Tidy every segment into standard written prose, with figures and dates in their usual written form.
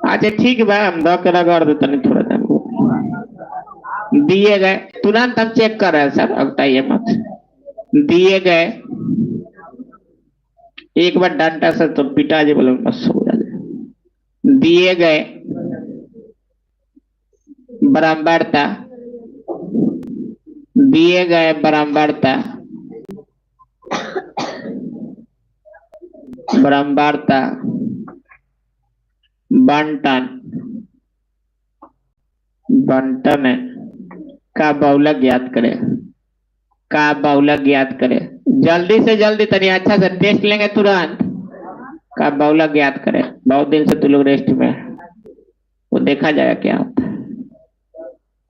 अच्छा ठीक बा, हम दो के रगड़ दे तनी थोड़ा टाइम दिए गए, तुरंत हम चेक कर रहे हैं सर, अगताइए मत। दिए गए, एक बार डांटा सर तो पिताजी बोले मत सो जाए। दिए गए बराबरता, दिए गए बराबरता, बराबरता बंटन, बंटन का बहुलक ज्ञात करे, का बहुलक ज्ञात करे। जल्दी से जल्दी तनी अच्छा से टेस्ट लेंगे तुरंत। का बहुलक ज्ञात करे। बहुत दिन से तू लोग रेस्ट में है। वो देखा जाएगा क्या होता है,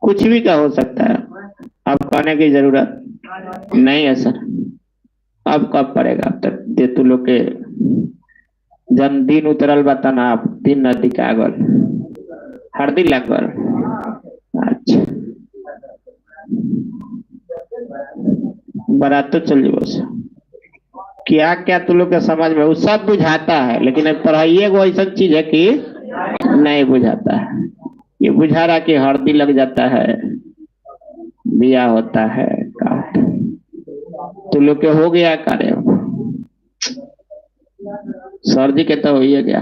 कुछ भी का हो सकता है। अब कहने की जरूरत नहीं है सर। अब कब पड़ेगा, अब तक दे तू लोग के जन्मदिन उतरल बताना, आप 3 नदी का आगल हरदी लगल। अच्छा बारात तो चल बस, क्या क्या तू लोग के समझ में वो सब बुझाता है, लेकिन पढ़ाई वो ऐसा चीज है कि नहीं बुझाता है। ये बुझा रहा कि हल्दी लग जाता है, बिया होता है का होता है। तू लोग के हो गया कार्य, सर जी के तो हो ही गया।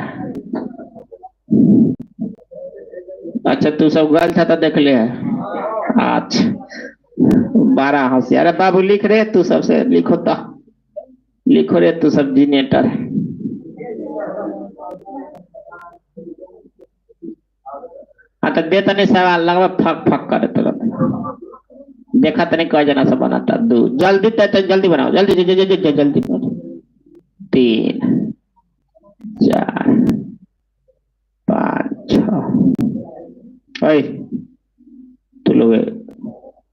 अच्छा तू सब गल था तो देख ले है। अच्छा 12 हंसी, अरे बाबू लिख रहे तू सबसे लिखो तो, लिखो रे तू सब जीनेटर। हाँ तो दे तनी सवाल लगभग फक फक करे तुरंत। देखा तनी कई जना से बनाता। दो जल्दी तो जल्दी बनाओ, जल्दी जल्दी जल्दी जल्दी जल्दी। 3 4 5 6। ओए तू लोग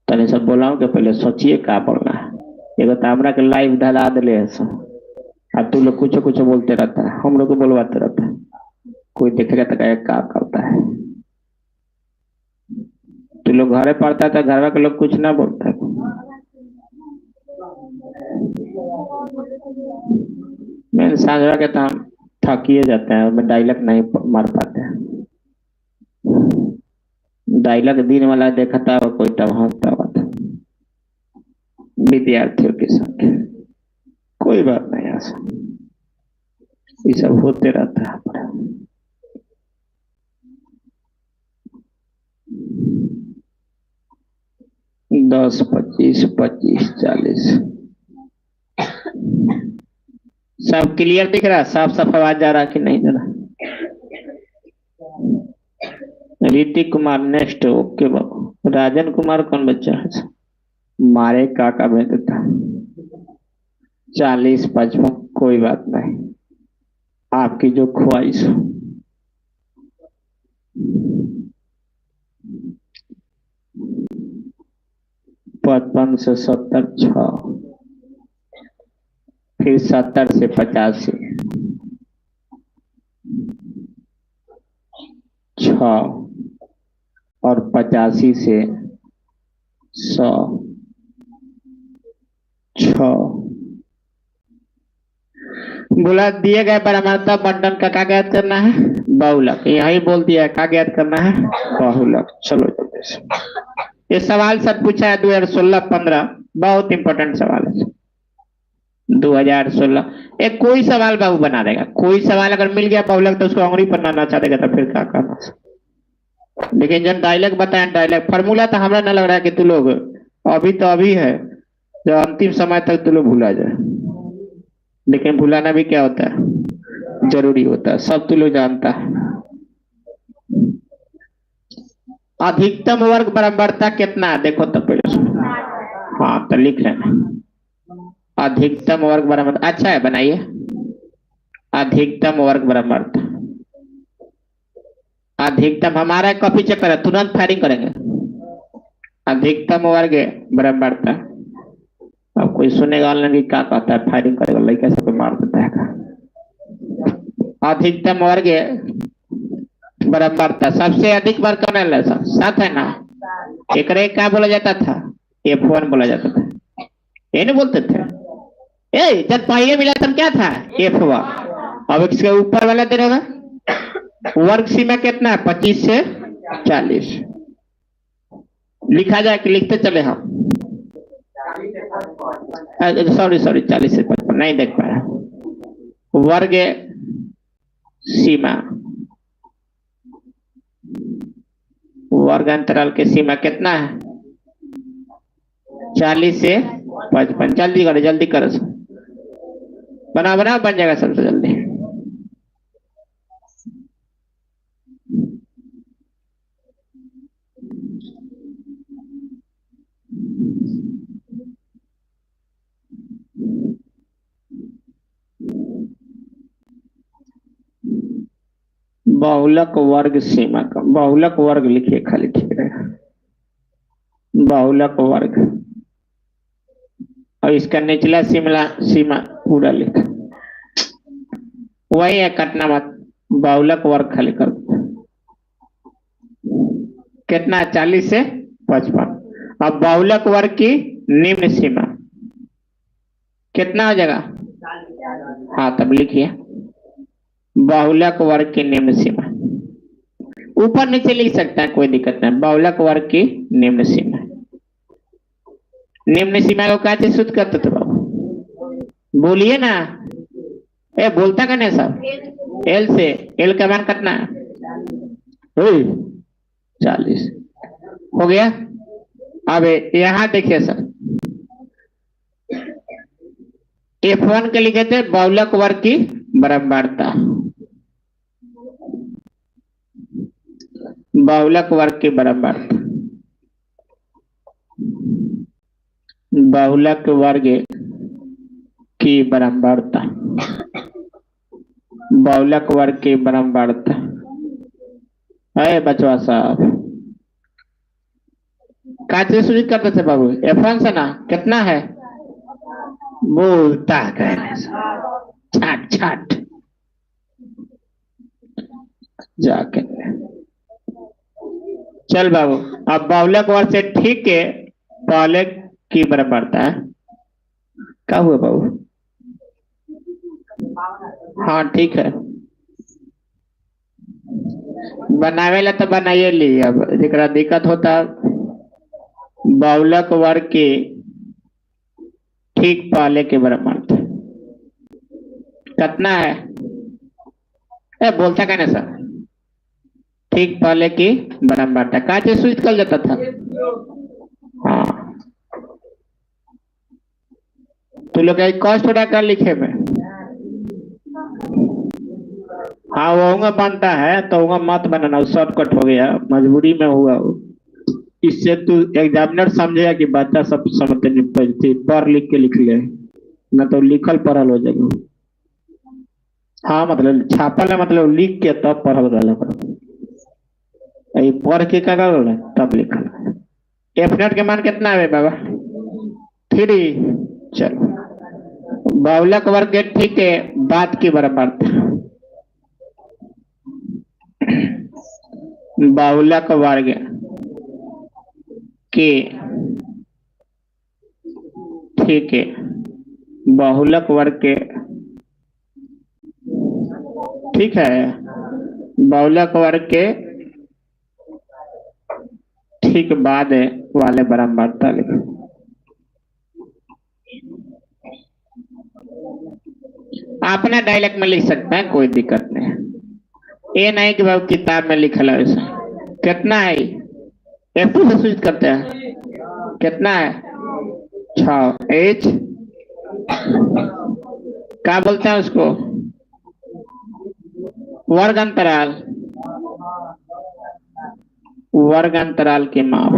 तनी सब बोलाओ के पहले सोचिए का बोलना है। एगो तो हमरा के लाइव धरा दिले है सब, अब तू लोग कुछ कुछ बोलते रहता है, हम लोग को बोलवाते रहता है। कोई देखेगा तो कहेगा क्या करता है। तू लोग घरे पढ़ता है तो घर के लोग कुछ ना बोलता है। मैं सांझा के तो हम थकिए जाते हैं, मैं डायलॉग नहीं मार पाते हैं। डायलॉग दिन वाला देखा था कोई तब हंसता हुआ था विद्यार्थियों के साथ। कोई बात नहीं, ऐसा ये सब होते रहता है। 10 25 25 40 सब क्लियर दिख रहा है, साफ साफ आवाज जा रहा कि नहीं जा रहा। ऋतिक कुमार नेक्स्ट, ओके बाबू। राजन कुमार कौन बच्चा है, मारे काका बेटे था। 40 55 कोई बात नहीं, आपकी जो ख्वाहिश हो। 55 से 70 6, फिर 70 से 85 6, और 85 से 100 6। बोला दिए गए परमाणु बंटन का क्या ज्ञात करना है, बहुलक। यही बोल दिया क्या ज्ञात करना है, बहुलक। चलो जल्दी से, ये सवाल सब पूछा है 2016-15, बहुत इंपॉर्टेंट सवाल है 2016। एक कोई सवाल बाबू बना देगा, कोई सवाल अगर मिल गया बहुलक तो उसको अंगुली पर ना नचा देगा, तो फिर क्या करना। लेकिन जब डायलॉग बताएं, डायलॉग फार्मूला तो हमारा ना लग रहा है कि तू लोग अभी तो अभी है, जब अंतिम समय तक तू लोग भूला जाए। लेकिन भुलाना भी क्या होता है, जरूरी होता है, सब तू लोग जानता है। अधिकतम वर्ग बराबरता कितना है देखो तो पहले। हाँ तो लिख लेना, अधिकतम वर्ग बराबर। अच्छा है बनाइए, अधिकतम वर्ग बराबरता। अधिकतम हमारा कॉपी चेक करें, तुरंत फायरिंग करेंगे। अधिकतम वर्ग बराबरता, अब कोई सुनेगा ऑनलाइन क्या कहता है, फायरिंग करेगा लड़का से मार देता है। अधिकतम वर्ग बराबरता, सबसे अधिक वर्ग कौन है, 7 है ना। एक क्या बोला जाता था, F1 बोला जाता था, ये नहीं बोलते थे। जब पहले मिला तब क्या था, F1। अब इसके ऊपर वाला दे होगा वर्ग सीमा कितना है? 25 से 40। लिखा जाए कि लिखते चले हम? सॉरी सॉरी, 40 से 55 नहीं देख पाया। वर्ग सीमा, वर्ग अंतराल की सीमा कितना है? 40 से 55। जल्दी करो सर, बना बन जाएगा सबसे जल्दी। बहुलक वर्ग सीमा का बहुलक वर्ग लिखिए, खाली ठीक रहेगा। बहुलक वर्ग, और इसका निचला सीमा सीमा पूरा लिख, वही है, कटना मत। बहुलक वर्ग खाली कर दो। कितना है? 40 से 55। अब बहुलक वर्ग की निम्न सीमा कितना हो जाएगा? हाँ, तब लिखिए बहुलक वर्ग की निम्न सीमा। ऊपर नीचे लिख सकता है, कोई दिक्कत नहीं। बहुलक वर्ग की निम्न सीमा, निम्न सीमा को क्या चीज सूत्र करते थे बाबू? बोलिए ना। ए, बोलता का नहीं सब? एल से। एल का मान कितना है? 40 हो गया। अब यहां देखिए सर, F1 के लिखे थे बहुलक वर्ग की बराबरता, बहुलक वर्ग की बराबरता, बहुलक वर्ग की बराबरता, बहुलक वर्ग की बराबरता। अरे बचवा साहब, काचे सूचित करते थे बाबू? F1 से ना? कितना है? बोलता कह छाट छाट जाके। चल बाबू, अब बहुलक वर्ग से ठीक है पहले की बराबरता है। क्या हुआ बाबू? हाँ ठीक है, बनावे ला तो बनाइए ली। अब जरा दिक्कत होता, बहुलक वर्ग की ठीक पहले के बराबर कितना है? ए, बोलता कहने सर, ठीक पहले की बराबर था। का चीज स्विच कर जाता था? हाँ, तो लोग कॉस्ट उड़ा कर लिखे में। हाँ, वो बनता है तो वो मत बनाना, शॉर्टकट हो गया, मजबूरी में हुआ वो। इससे तू एग्जामिनर समझेगा कि बच्चा सब समझते नहीं, पढ़ लिख के लिख ले, न तो लिखल पढ़ल हो जाएगा। हाँ, मतलब छापल है, मतलब लिख के तब पढ़ल गल, पढ़ के क्या कर तब लिखल। F0 के मान कितना है बाबा? 3। चलो, बहुलक वर्ग के ठीक है बाद की बराबर था, बहुलक वर्ग के ठीक है बहुलक वर्ग के ठीक है बहुलक वर्ग के ठीक बाद वाले बराबरता लिखे। अपना डायलेक्ट में लिख सकते हैं, कोई दिक्कत नहीं। ये नहीं कि बाबू किताब में लिखा है वैसा। कितना है? F2 से सूचित करते हैं। कितना है? 6। H क्या बोलते हैं उसको? वर्ग अंतराल, वर्ग अंतराल की माप,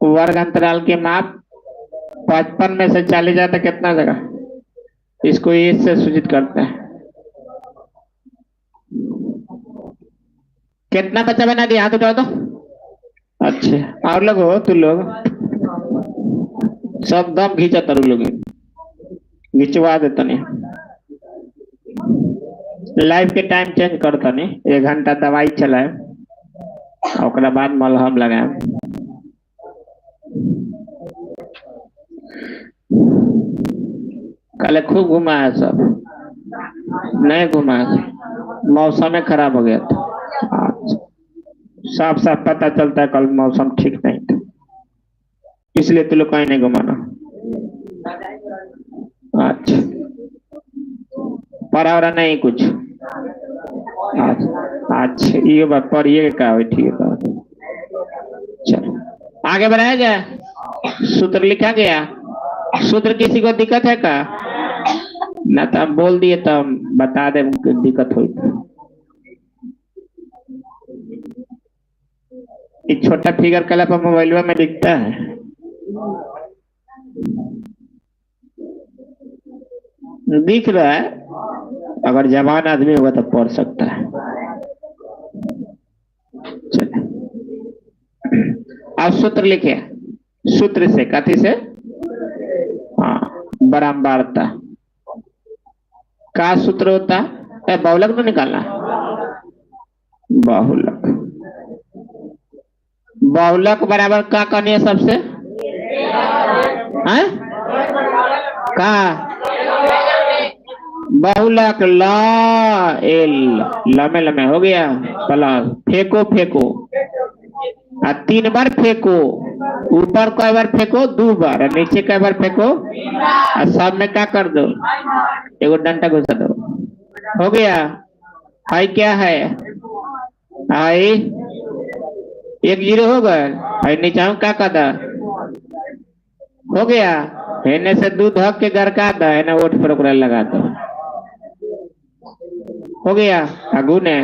वर्ग अंतराल की माप 55 में से 40 जाए तो कितना जगह? इसको एच से सूचित करते हैं। कितना बच्चा बना दिया? हाथ उठाओ तो। अच्छा, और लोग हो, तू लोग सब दम घींचा तरु लोग, घिंचवा देता नहीं। लाइफ के टाइम चेंज करता नहीं, 1 घंटा दवाई चलाए और बाद मलहम लगाए। कल खूब घुमा है सब। नहीं घुमा, मौसम खराब हो गया था। अच्छा, साफ साफ पता चलता है कल मौसम ठीक नहीं था, इसलिए तू लोग कहीं नहीं घुमाना। अच्छा, पढ़ा वरा नहीं कुछ? अच्छा अच्छा, ये बात पढ़िए का हो, ठीक है। चलो आगे बढ़ाया जाए। सूत्र लिखा गया। सूत्र किसी को दिक्कत है का? ना तो हम बोल दिए तो हम बता दे दिक्कत हुई। एक छोटा फिगर कला पर मोबाइल में दिखता है। दिख रहा है, अगर जवान आदमी होगा तो पढ़ सकता है। चलिए अब सूत्र लिखे। सूत्र से कथी से? हाँ, बारंबारता का सूत्र होता है। बहुलक तो निकालना, बहुलक। बहुलक बराबर का करनी है सबसे? है? का बहुलक ला एल, लमे लमे हो गया प्लस फेंको फेंको, और 3 बार फेंको। ऊपर कई बार फेंको? 2 बार। और नीचे कई बार फेंको? और सब में क्या कर दो? एगो डंडा घुसा दो। हो गया। हाई क्या है? हाई 1 0 हो गए। हाई नीचे क्या कर? हो गया। हेने से दूध हक के गरका दो, हेने ओठ पर ओकरा लगा दो। हो गया। अगुन है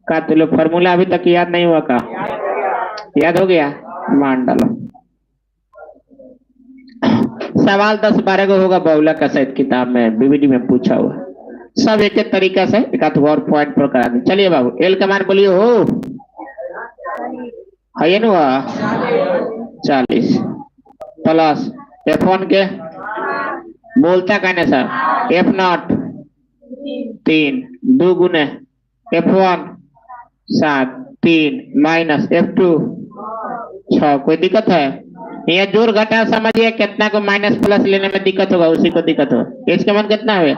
का? तू लोग फॉर्मूला अभी तक याद नहीं हुआ का? याद हो गया? मान डालो। सवाल 10-12 को होगा बहुलक का, शायद किताब में बीबीडी में पूछा हुआ। सब एक एक तरीका से एक आध और पॉइंट पर करा दें। चलिए बाबू, एल का मान बोलिए हो है ना 40 प्लस F1 के बोलता कहने सर F0 3 2 गुने F1 7 3 माइनस F2 6। कोई दिक्कत है? ये जोड़ घटा समझिए, कितना को माइनस प्लस लेने में दिक्कत होगा उसी को दिक्कत हो। इसका मान कितना है?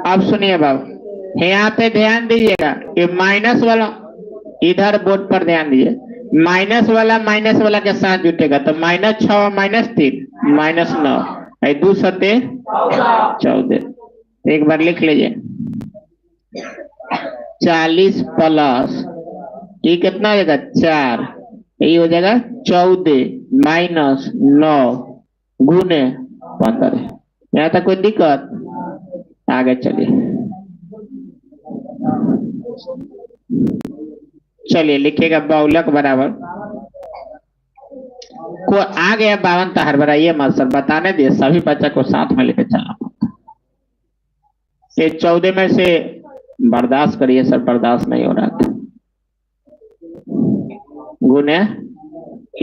अब सुनिए बाबू, यहाँ पे ध्यान दीजिएगा, ये माइनस वाला इधर बोर्ड पर ध्यान दीजिए। माइनस वाला के साथ जुटेगा तो -6 -3 -9 2 सते 14। एक बार लिख लीजिए 40 प्लस ये कितना हो जाएगा 4, यही हो जाएगा 14 माइनस 9 गुने 15। यहाँ तक कोई दिक्कत? आगे चलिए लिखिएगा बहुलक बराबर को आ गया 52 तहर बनाइए मत सर, बताने दिए सभी बच्चा को साथ में लेकर चलना पड़ता। ये 14 में से बर्दाश्त करिए सर, बर्दाश्त नहीं हो रहा था। गुने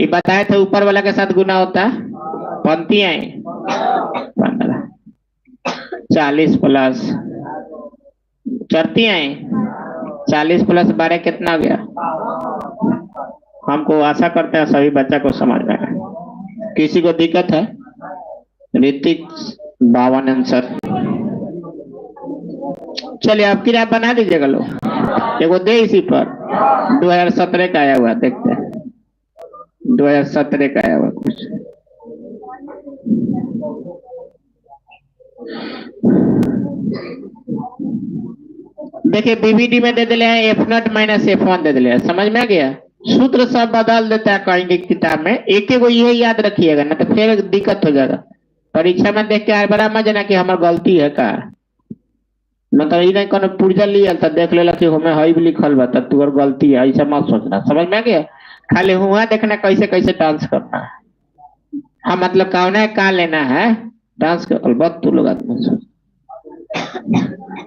ये बताए थे ऊपर वाला के साथ गुना होता है, पंक्तियां 15 40 प्लस चरतियां 40 प्लस 12 कितना हो गया? हमको आशा करते हैं सभी बच्चा को समझ में आए। किसी को दिक्कत है? ऋतिक 52 आंसर। चलिए अब किराया बना दीजिएगा लोग, एगो दे इसी पर 2017 का आया हुआ, देखते हैं 2017 का आया हुआ कुछ। देखिए बीबीडी में दे दिले हैं F0 माइनस F1 दे दिले हैं, समझ में आ गया? सूत्र सब बदल देता है कहीं किताब में, एक एक ये याद रखिएगा ना तो फिर दिक्कत हो जाएगा। परीक्षा में देख के आए बड़ा मजा ना कि हमार गलती है का, मतलब ये नहीं कोनो पुर्जा लिया था देख लेला कि हमें हई भी लिखल बा तब तुअर गलती है, ऐसा मत सोचना। समझ में आ गया? खाली हुआ देखना कैसे कैसे डांस करना है। हाँ मतलब कौन है का लेना है डांस कर अलबत तू लोग आदमी सोच।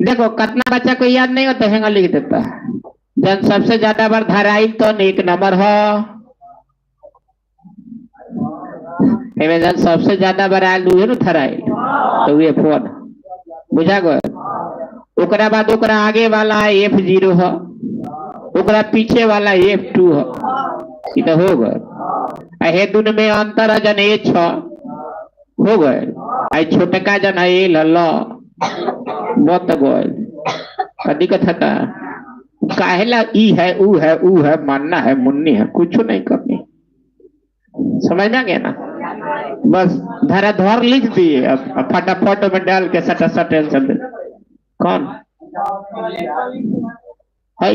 देखो कितना बच्चा को याद नहीं होता हैंगा लिख देता है। जब सबसे ज्यादा बार धराइल तो 1 नंबर हो, जब सबसे ज्यादा बार आयल दुए न धराइल तो वे F1 बुझा गए। ओकरा बाद ओकरा आगे वाला है F0 हो, ओकरा पीछे वाला F2 है ई तो हो गए हे दुन में अंतर है जन H हो गए आई छोटका जन है L ल बत गए कदी कथा का काहेला ई है ऊ है मानना है मुन्नी है कुछ नहीं करनी समझ में गया ना बस धराधर लिख दिए अब फटाफट में डाल के सटा सटे कौन है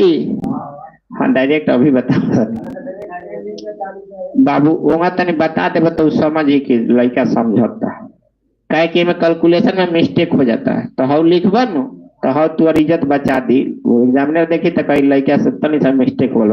हाँ डायरेक्ट अभी बता बाबू ओंगा तनी बता दे तो समझ ही कि लड़का समझता है काहे कि में कैलकुलेशन में मिस्टेक हो जाता है तो हाउ लिखबा नु तो हाउ तू इज्जत बचा दी वो एग्जामिनर देखी तो कई लड़का से तनी सा मिस्टेक बोल